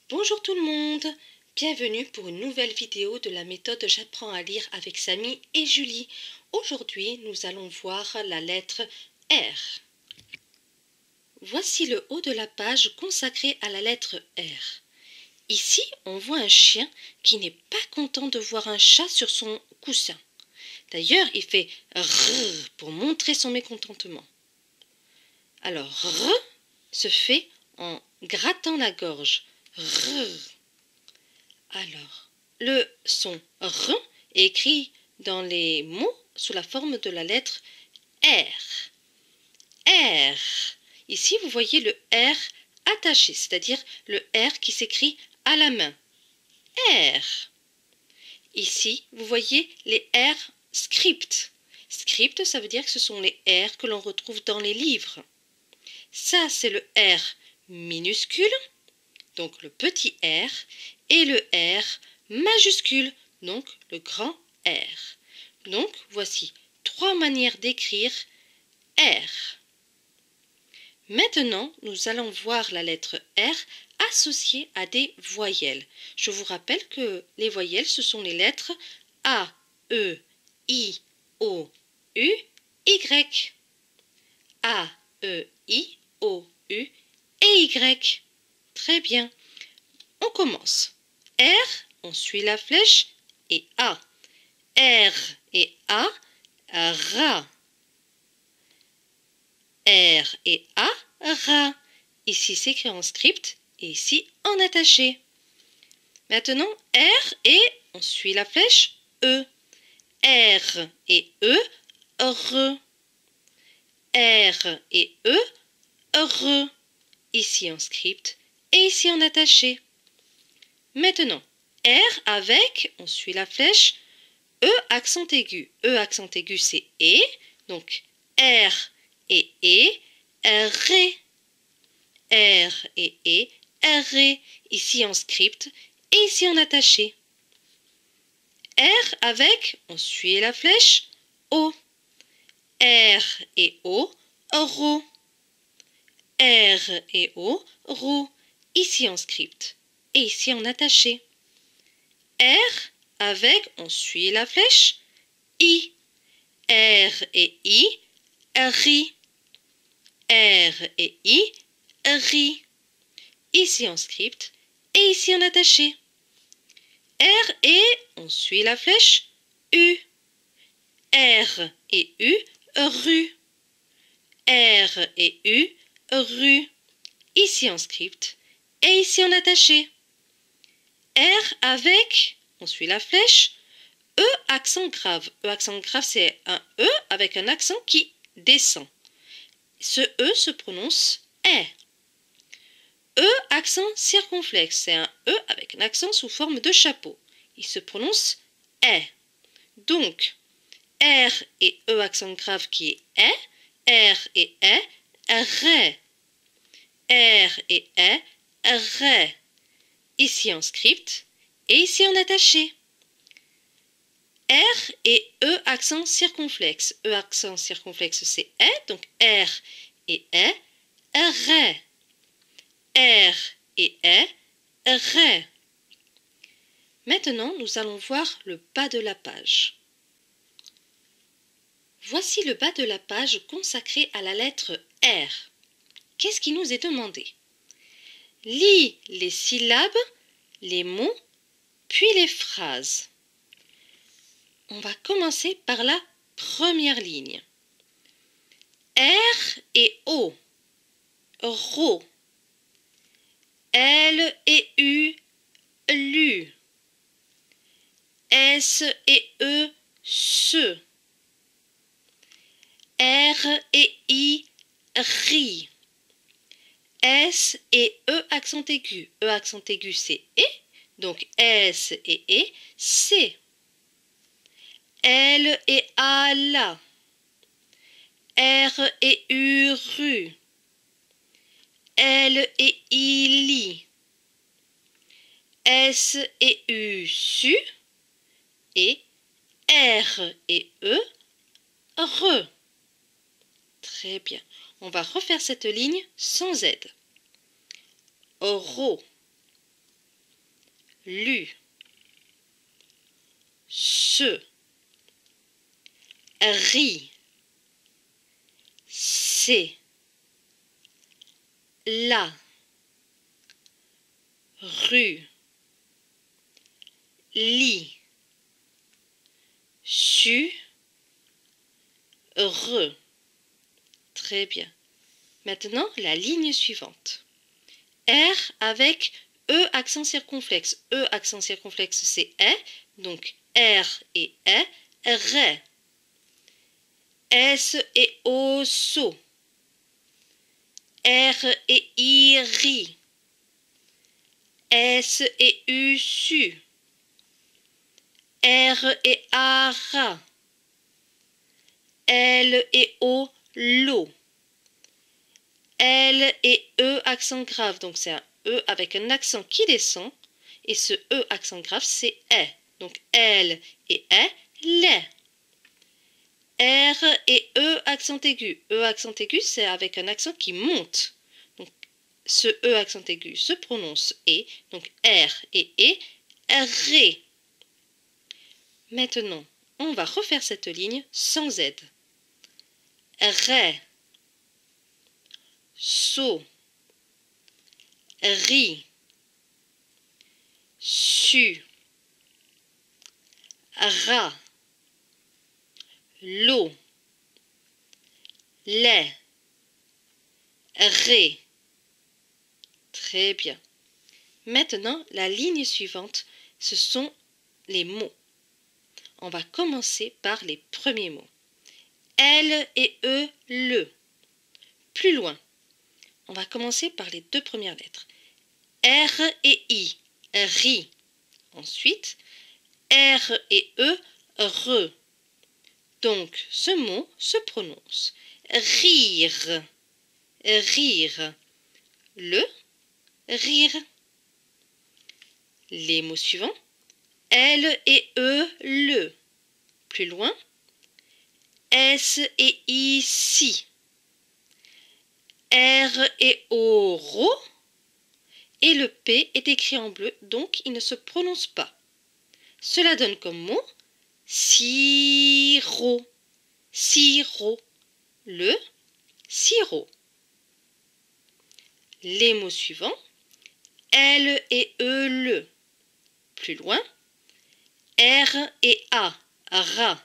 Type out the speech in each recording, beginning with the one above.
Bonjour tout le monde, bienvenue pour une nouvelle vidéo de la méthode J'apprends à lire avec Samy et Julie. Aujourd'hui, nous allons voir la lettre R. Voici le haut de la page consacré à la lettre R. Ici, on voit un chien qui n'est pas content de voir un chat sur son coussin. D'ailleurs, il fait rrr pour montrer son mécontentement. Alors, r se fait en grattant la gorge. Rrr. Alors, le son R est écrit dans les mots sous la forme de la lettre R. R. Ici, vous voyez le R attaché, c'est-à-dire le R qui s'écrit à la main. R. Ici, vous voyez les R script. Script, ça veut dire que ce sont les R que l'on retrouve dans les livres. Ça, c'est le R minuscule, donc le petit R, et le R majuscule, donc le grand R. Donc, voici trois manières d'écrire R. Maintenant, nous allons voir la lettre R associée à des voyelles. Je vous rappelle que les voyelles, ce sont les lettres A, E, I, O, U, Y. A, E, I, O, U et Y. Très bien. On commence. R, on suit la flèche et A. R et A, ra. R et A, ra. Ici, c'est écrit en script et ici, en attaché. Maintenant, R et on suit la flèche E. R et E, re. R et E, re. Ici en script et ici en attaché. Maintenant, R avec, on suit la flèche, E accent aigu. E accent aigu, c'est E. Donc, R et E, ré. R et E, ré. Ici en script et ici en attaché. R avec, on suit la flèche, O. R et O, ro. R et O, ro. Ici en script et ici en attaché. R avec, on suit la flèche, I. R et I, ri. R et I, ri. Ici en script et ici en attaché. R et on suit la flèche, U. R et U, ru. R et U, ru. Ici en script et ici en attaché. R avec, on suit la flèche, E accent grave. E accent grave, c'est un E avec un accent qui descend. Ce E se prononce E. E accent circonflexe, c'est un E avec un accent sous forme de chapeau. Il se prononce E. Donc, R et E accent grave qui est E, R et E, ré. R et E, ré. Ici en script et ici en attaché. R et E accent circonflexe. E accent circonflexe c'est E, donc R et E, ré. R et E, ré. Maintenant, nous allons voir le bas de la page. Voici le bas de la page consacré à la lettre R. Qu'est-ce qui nous est demandé? Lis les syllabes, les mots, puis les phrases. On va commencer par la première ligne. R et O, ro. L et U, lu. S et E, se. R et I, ri. S et E accent aigu. E accent aigu c'est E, donc S et E, c'est. L et A, la. R et U, ru. L et I, li. S et U, su. Et R et E, re. Très bien. On va refaire cette ligne sans aide. Ro. lu, se, ri, c'est, la, rue, lit, su, re. Très bien. Maintenant, la ligne suivante. R avec E accent circonflexe. E accent circonflexe, c'est E. Donc, R et E. Ré. S et O, so. R et I, ri. S et U, su. R et A, ra. L et O, lo. L et E accent grave, donc c'est un E avec un accent qui descend, et ce E accent grave c'est E, donc L et E, les. R et E accent aigu, E accent aigu c'est avec un accent qui monte, donc ce E accent aigu se prononce E, donc R et E, ré. Maintenant, on va refaire cette ligne sans Z. Ré, so, ri, su, ra, lo, les, ré. Très bien. Maintenant, la ligne suivante, ce sont les mots. On va commencer par les premiers mots. L et E, le. Plus loin, on va commencer par les deux premières lettres. R et I, ri. Ensuite, R et E, re. Donc, ce mot se prononce rire, rire, le, rire. Les mots suivants, L et E, le. Plus loin, S et I, si. R et O, ro. Et le P est écrit en bleu, donc il ne se prononce pas. Cela donne comme mot sirop, sirop, le sirop. Les mots suivants, L et E, le. Plus loin, R et A, ra.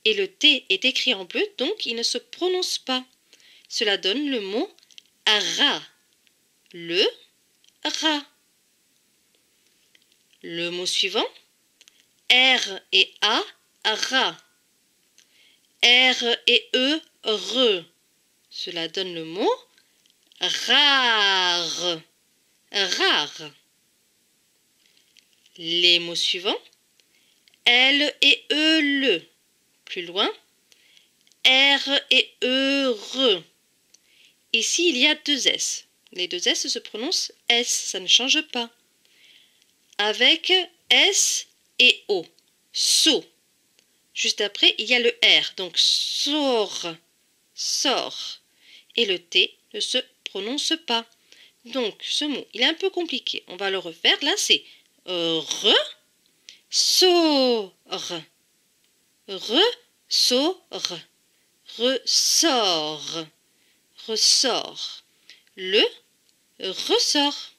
Et le T est écrit en bleu, donc il ne se prononce pas. Cela donne le mot rat, le rat. Le mot suivant, R et A, rat. R et E, re. Cela donne le mot rare, rare. Les mots suivants, L et E, le. Plus loin, R et E, re. Ici, il y a deux S. Les deux S se prononcent S, ça ne change pas. Avec S et O, so. Juste après, il y a le R, donc sort, sort. Et le T ne se prononce pas. Donc, ce mot, il est un peu compliqué. On va le refaire. Là, c'est re, sort, ressort, ressort, ressort. Le ressort.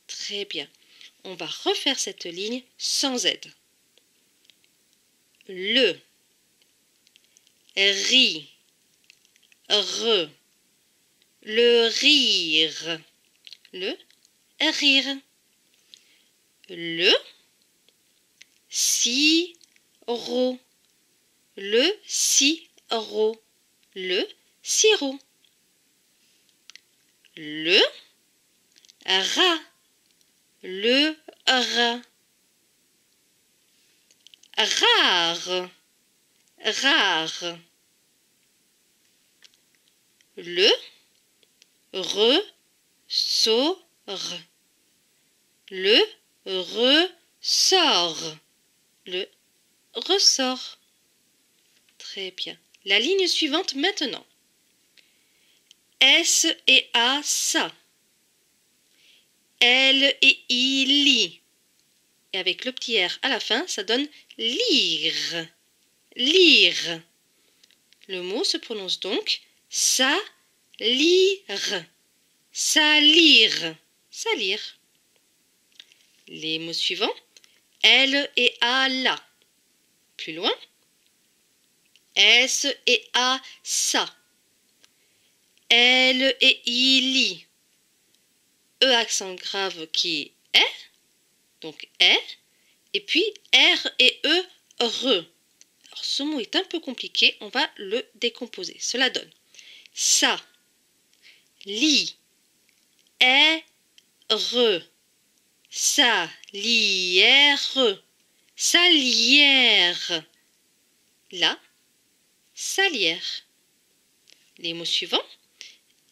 Très bien. On va refaire cette ligne sans Z. Le, ri, re, le rire, le rire. Le sirop, le sirop, le sirop. Le rat, le rat. Rare, rare. Le ressort, le ressort, le ressort. Très bien. La ligne suivante maintenant. S et A, ça. L et I, lit. et avec le petit R à la fin, ça donne lire. Lire. Le mot se prononce donc salir. Salir. Salir. Les mots suivants. Elle et à la. Plus loin. S et à ça. Elle et il. E accent grave qui est. Donc est. Et puis R et E, re. Alors ce mot est un peu compliqué, on va le décomposer. Cela donne ça, li, est, re, salière, salière, la, salière. Les mots suivants,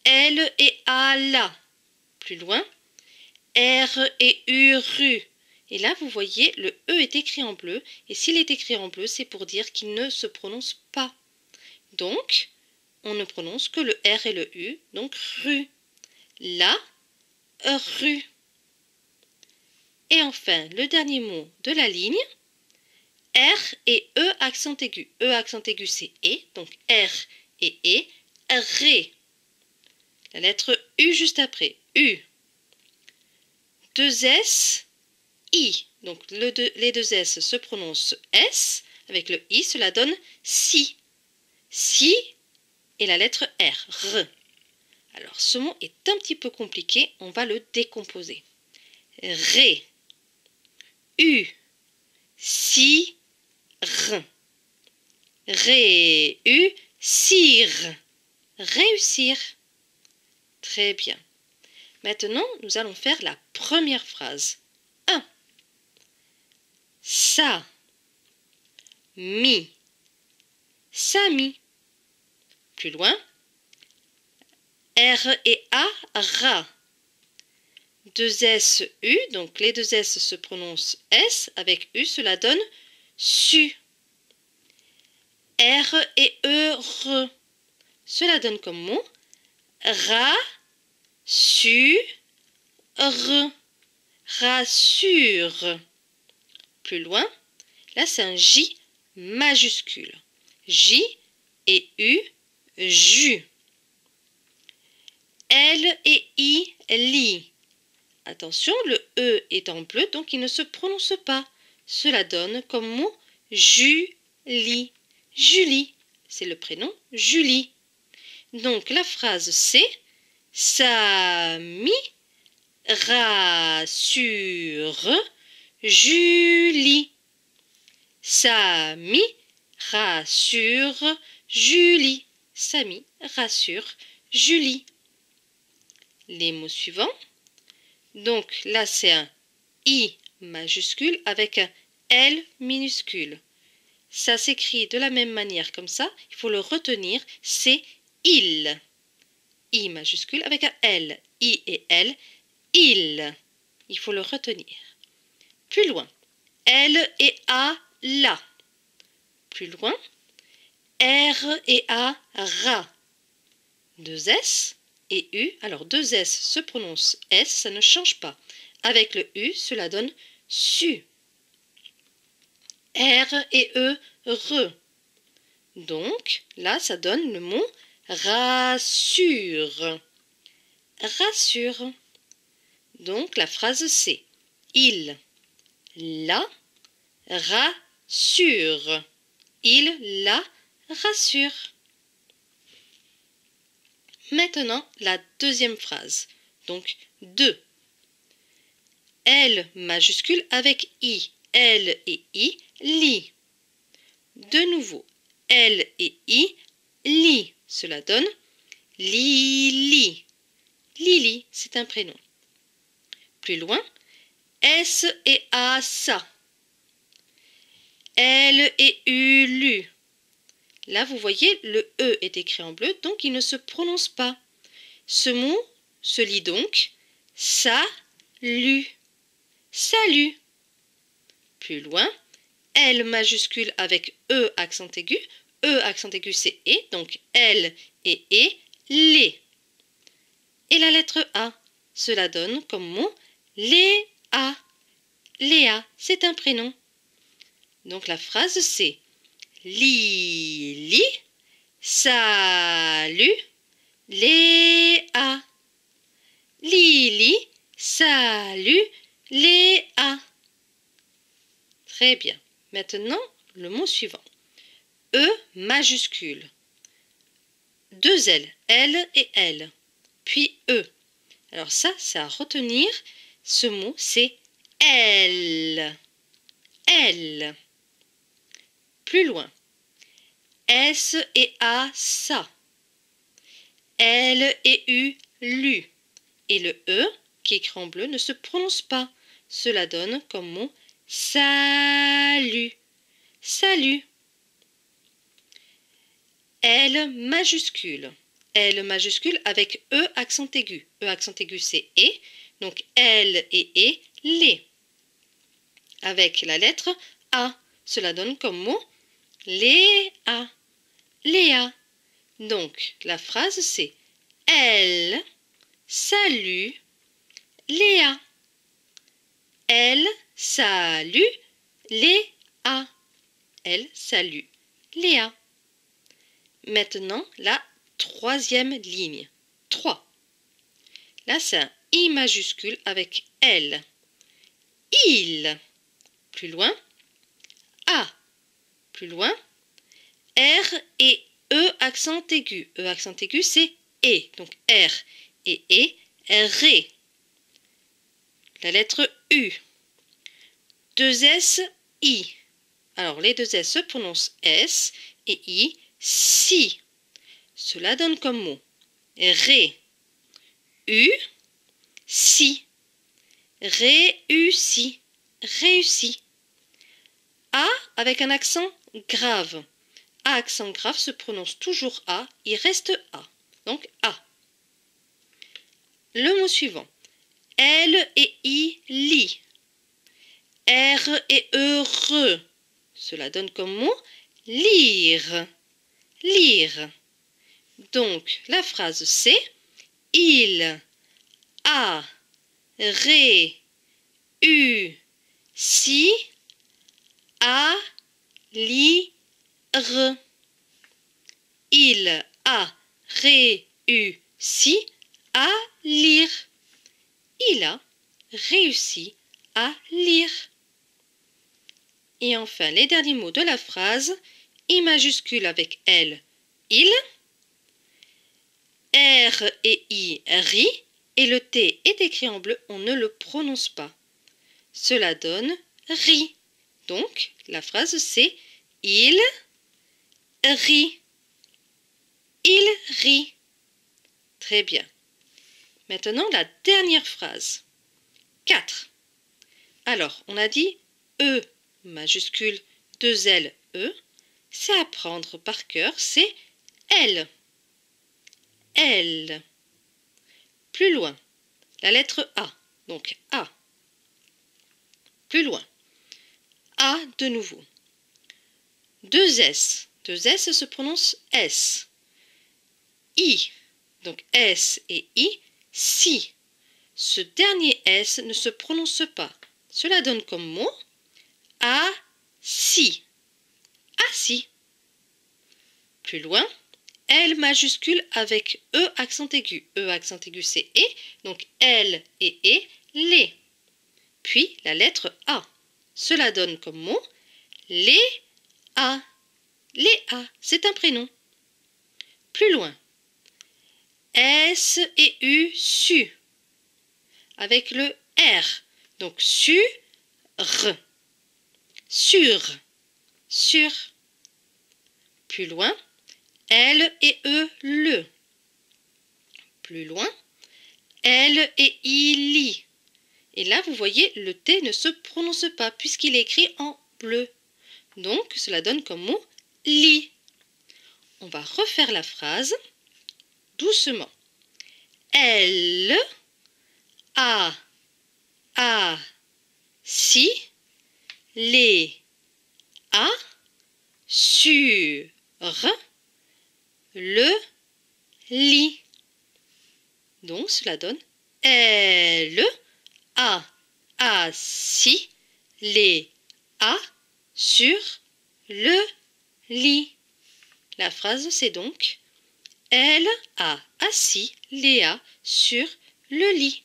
elle et à la. Plus loin, R et U, ru. Et là, vous voyez, le E est écrit en bleu. Et s'il est écrit en bleu, c'est pour dire qu'il ne se prononce pas. Donc, on ne prononce que le R et le U. Donc, rue. La, rue. Et enfin, le dernier mot de la ligne, R et E accent aigu. E accent aigu, c'est E. Donc, R et E, ré. La lettre U juste après. U. 2 S, I. Donc les deux S se prononcent S. Avec le I, cela donne si. Si et la lettre R. R. Alors ce mot est un petit peu compliqué. On va le décomposer. Ré. U. Si. R. Ré. U. Sire. Réussir. Très bien. Maintenant, nous allons faire la première phrase. 1. Ça, mi, Sami. Plus loin, R et A, ra. 2 S, U, donc les 2 S se prononcent S, avec U, cela donne su. R et E, re. Cela donne comme mot ra, su, re. Rassure. Plus loin, là c'est un J majuscule. J et U, jus. L et I, lit. Attention, le E est en bleu, donc il ne se prononce pas. Cela donne comme mot Julie. Julie, c'est le prénom Julie. Donc la phrase c'est Sami rassure Julie. Sami rassure Julie. Sami rassure Julie. Les mots suivants. Donc là c'est un I majuscule avec un L minuscule. Ça s'écrit de la même manière comme ça. Il faut le retenir. C'est il. I majuscule avec un L. I et L. Il. Il faut le retenir. Plus loin. L et A, la. Plus loin. R et A, ra. 2 S et U. Alors 2 S se prononcent S, ça ne change pas. Avec le U, cela donne su. R et E, re. Donc là, ça donne le mot rassure. Rassure. Donc la phrase c'est il, la, rassure. Il la rassure. Maintenant la deuxième phrase. Donc 2. L majuscule avec I. L et I, lit. De nouveau, L et I, lit. Cela donne Lili. Lili, c'est un prénom. Plus loin, S et A, ça. L et U, lu. Là, vous voyez, le E est écrit en bleu, donc il ne se prononce pas. Ce mot se lit donc salut. Salut. Plus loin, L majuscule avec E accent aigu. E accent aigu, c'est E, donc L et E, les. Et la lettre A, cela donne comme mot Léa. Léa, c'est un prénom. Donc la phrase c'est Lily, salut, Léa. Lily, salut, Léa. Très bien. Maintenant, le mot suivant. E majuscule. Deux L, L et L. Puis E. Alors ça, c'est à retenir. Ce mot, c'est elle. Elle. Plus loin. S et A, ça. L et U, lu. Et le E, qui est écrit en bleu, ne se prononce pas. Cela donne comme mot salut. Salut. L majuscule. L majuscule avec E accent aigu. E accent aigu, c'est E. Donc L et E, les. Avec la lettre A. Cela donne comme mot Léa. Léa. Donc la phrase c'est elle salue Léa. Elle salue Léa. Elle salue Léa. Maintenant, la troisième ligne. 3. Là, c'est un I majuscule avec L. Il. Plus loin. A. Plus loin. R et E accent aigu. E accent aigu, c'est E. Donc R et E. Ré. La lettre U. Deux S, I. Alors, les deux S se prononcent S et I. Si. Cela donne comme mot ré, u, si. Réussi. Réussi. A avec un accent grave. A accent grave se prononce toujours A, il reste A. Donc A. Le mot suivant. L et I, li. R et E, re. Cela donne comme mot lire. Lire. Donc, la phrase c'est il a réussi à lire. Il a réussi à lire. Il a réussi à lire. Et enfin, les derniers mots de la phrase. I majuscule avec L, il. R et I, ri. Et le T est écrit en bleu, on ne le prononce pas. Cela donne ri. Donc, la phrase c'est il rit. Il rit. Très bien. Maintenant, la dernière phrase. 4. Alors, on a dit E majuscule, 2 L, E. C'est à prendre par cœur, c'est elle. Elle. Plus loin, la lettre A. Donc A. Plus loin. A de nouveau. 2 S. 2 S se prononce S. I. Donc S et I. Si. Ce dernier S ne se prononce pas. Cela donne comme mot assis. Assis. Plus loin. L majuscule avec E accent aigu. E accent aigu c'est E. Donc L et E. Les. Puis la lettre A. Cela donne comme mot Léa. Léa, c'est un prénom. Plus loin. S et U, su. Avec le R. Donc sur. Sur. Sur. Plus loin. L et E, le. Plus loin. L et I, li. Et là, vous voyez, le T ne se prononce pas puisqu'il est écrit en bleu. Donc, cela donne comme mot lit. On va refaire la phrase doucement. Elle a si les a sur le lit. Donc, cela donne elle a assis Léa sur le lit. La phrase c'est donc elle a assis Léa sur le lit.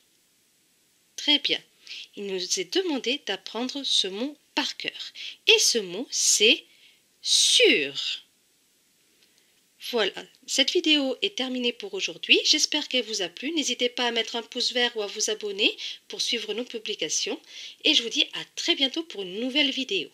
Très bien. Il nous est demandé d'apprendre ce mot par cœur. Et ce mot c'est sur. Voilà, cette vidéo est terminée pour aujourd'hui. J'espère qu'elle vous a plu. N'hésitez pas à mettre un pouce vert ou à vous abonner pour suivre nos publications. Et je vous dis à très bientôt pour une nouvelle vidéo.